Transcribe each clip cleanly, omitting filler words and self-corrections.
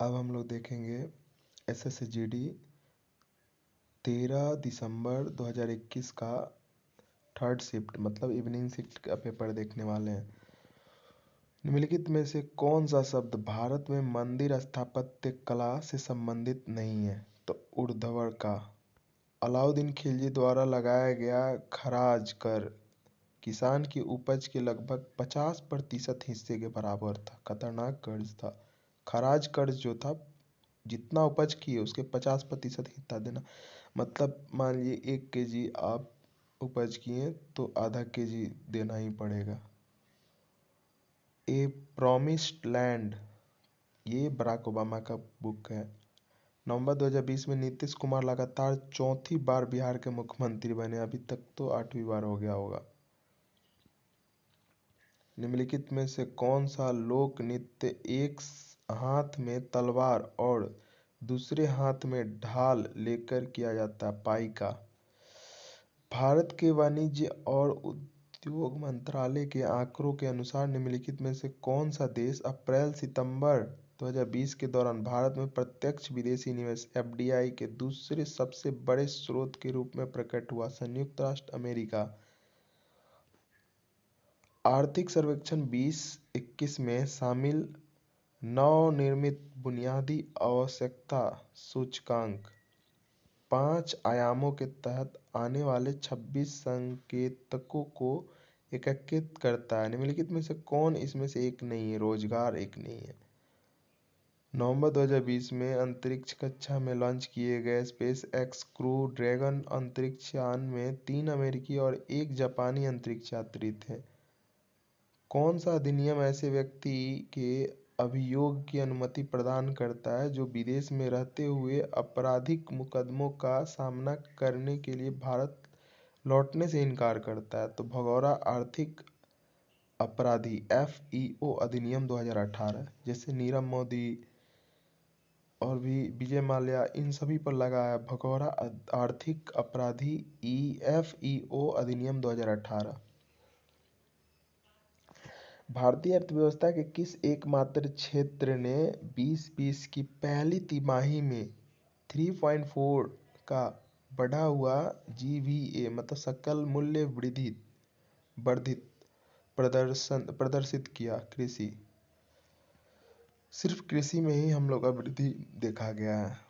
अब हम लोग देखेंगे SSCGD 13 दिसंबर 2021 का थर्ड शिफ्ट मतलब इवनिंग शिफ्ट का पेपर देखने वाले हैं। निम्नलिखित में से कौन सा शब्द भारत में मंदिर स्थापत्य कला से संबंधित नहीं है? तो ऊर्ध्वर का। अलाउद्दीन खिलजी द्वारा लगाया गया खराज कर किसान की उपज के लगभग 50% हिस्से के बराबर था। खतरनाक कर्ज था। खराज कर्ज जो था, जितना उपज की है उसके 50% हिस्सा देना। मतलब मान लीजिए 1 kg आप उपज किए तो आधा kg देना ही पड़ेगा। ए प्रॉमिस्ड लैंड, ये बराक ओबामा का बुक है। नवंबर 2020 में नीतीश कुमार लगातार चौथी बार बिहार के मुख्यमंत्री बने। अभी तक तो 8वीं बार हो गया होगा। निम्नलिखित में से कौन सा लोक नृत्य एक हाथ में तलवार और दूसरे हाथ में ढाल लेकर किया जाता है? पाइका। भारत के वाणिज्य और उद्योग मंत्रालय के आंकड़ों के अनुसार निम्नलिखित में से कौन सा देश अप्रैल-सितंबर 2020 के दौरान भारत में प्रत्यक्ष विदेशी निवेश FDI के दूसरे सबसे बड़े स्रोत के रूप में प्रकट हुआ? संयुक्त राष्ट्र अमेरिका। आर्थिक सर्वेक्षण 2021 में शामिल नवनिर्मित बुनियादी आवश्यकता सूचकांक 5 आयामों के तहत आने वाले 26 संकेतकों को एकीकृत करता है। निम्नलिखित में से कौन इसमें से एक नहीं है? रोजगार एक नहीं है। नवंबर 2020 में अंतरिक्ष कक्षा में लॉन्च किए गए SpaceX क्रू ड्रैगन अंतरिक्ष यान में 3 अमेरिकी और 1 जापानी अंतरिक्ष यात्री थे। कौन सा अधिनियम ऐसे व्यक्ति के अभियोग की अनुमति प्रदान करता है जो विदेश में रहते हुए आपराधिक मुकदमों का सामना करने के लिए भारत लौटने से इनकार करता है? तो भगोड़ा आर्थिक अपराधी FEO अधिनियम 2018। जैसे नीरव मोदी और भी विजय माल्या, इन सभी पर लगा है भगोड़ा आर्थिक अपराधी FEO अधिनियम 2018। भारतीय अर्थव्यवस्था के किस एकमात्र क्षेत्र ने 2020 की पहली तिमाही में 3.4 का बढ़ा हुआ GVA मतलब सकल मूल्य वर्धित प्रदर्शित किया? कृषि। सिर्फ कृषि में ही हम लोग का वृद्धि देखा गया है।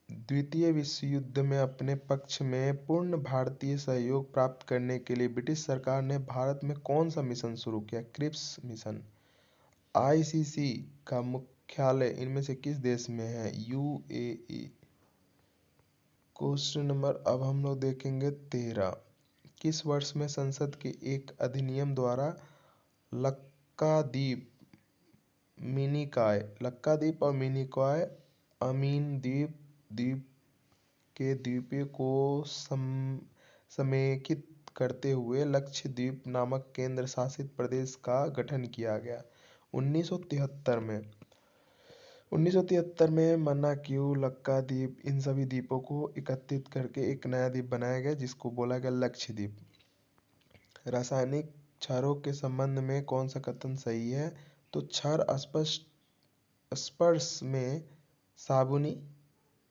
द्वितीय विश्व युद्ध में अपने पक्ष में पूर्ण भारतीय सहयोग प्राप्त करने के लिए ब्रिटिश सरकार ने भारत में कौन सा मिशन शुरू किया? Cripps mission. ICC का मुख्यालय इनमें से किस देश में है? UAE। क्वेश्चन नंबर अब हम लोग देखेंगे 13। किस वर्ष में संसद के एक अधिनियम द्वारा लक्काद्वीप और मिनिकॉय अमीन द्वीप के द्वीपों को समेकित करते हुए लक्षद्वीप नामक केंद्र शासित प्रदेश का गठन किया गया? 1973 में। 1973 में मन्नाक्यू, लक्काद्वीप, इन सभी द्वीपों को एकत्रित करके एक नया द्वीप बनाया गया जिसको बोला गया लक्षद्वीप। रासायनिक क्षारों के संबंध में कौन सा कथन सही है? तो क्षार स्पर्श में साबुनी,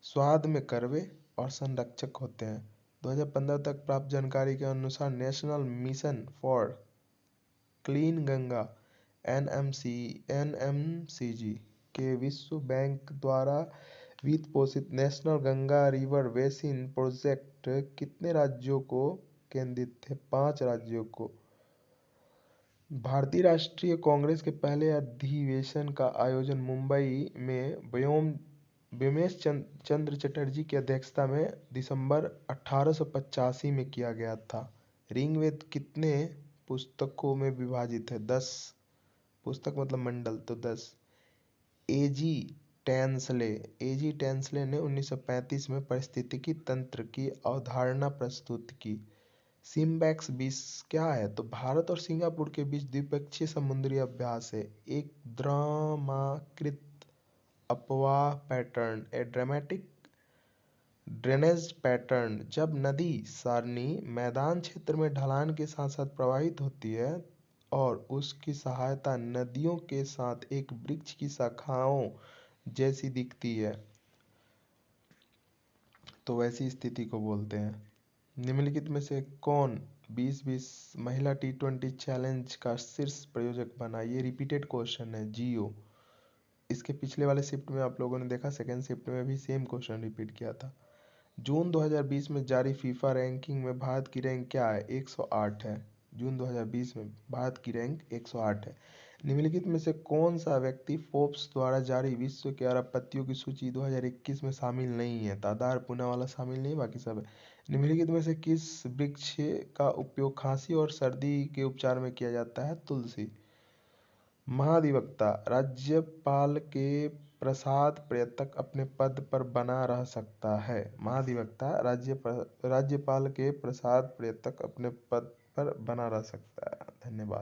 स्वाद में कड़वे और संरक्षक होते हैं। 2015 तक प्राप्त जानकारी के अनुसार national mission for clean Ganga NMCG के विश्व बैंक द्वारा वित्त पोषित national Ganga river basin project कितने राज्यों को केंद्रित थे? 5 राज्यों को। भारतीय राष्ट्रीय कांग्रेस के पहले अधिवेशन का आयोजन मुंबई में व्योमेश चंद्र चटर्जी की अध्यक्षता में दिसंबर 1885 में किया गया था। ऋग्वेद कितने पुस्तकों में विभाजित है? 10 पुस्तक मतलब मंडल, तो 10। एजी टेंसले ने 1935 में पारिस्थितिकी तंत्र की अवधारणा प्रस्तुत की। सिम्बैक्स बीच क्या है? तो भारत और सिंगापुर के बीच द्विपक्षीय समुद्री अभ्यास है। एक द्रमाकृत अपवाह पैटर्न, ए ड्रामेटिक ड्रेनेज पैटर्न। जब नदी सारनी मैदान क्षेत्र में ढलान के साथ साथ प्रवाहित होती है और उसकी सहायता नदियों के साथ एक वृक्ष की शाखाओं जैसी दिखती है तो वैसी स्थिति को बोलते हैं। निम्नलिखित में से कौन 2020 महिला T20 चैलेंज का शीर्ष प्रायोजक बना? ये रिपीटेड क्वेश्चन है। जियो। इसके पिछले वाले शिफ्ट में आप लोगों ने देखा, सेकेंड शिफ्ट में भी सेम क्वेश्चन रिपीट किया था। जून 2020 में जारी फीफा रैंकिंग में भारत की रैंक क्या है? 108 है। जून 2020 में भारत की रैंक 108 है। निम्नलिखित में से कौन सा व्यक्ति फोर्ब्स द्वारा जारी विश्व के अरबपतियों की सूची 2021 में शामिल नहीं है? तादार पूनावाला शामिल नहीं, बाकी सब है। निम्नलिखित में से किस वृक्ष का उपयोग खांसी और सर्दी के उपचार में किया जाता है? तुलसी। महाधिवक्ता राज्यपाल के प्रसाद पर्यतक अपने पद पर बना रह सकता है। महाधिवक्ता राज्यपाल के प्रसाद पर्यतक अपने पद पर बना रह सकता है। धन्यवाद।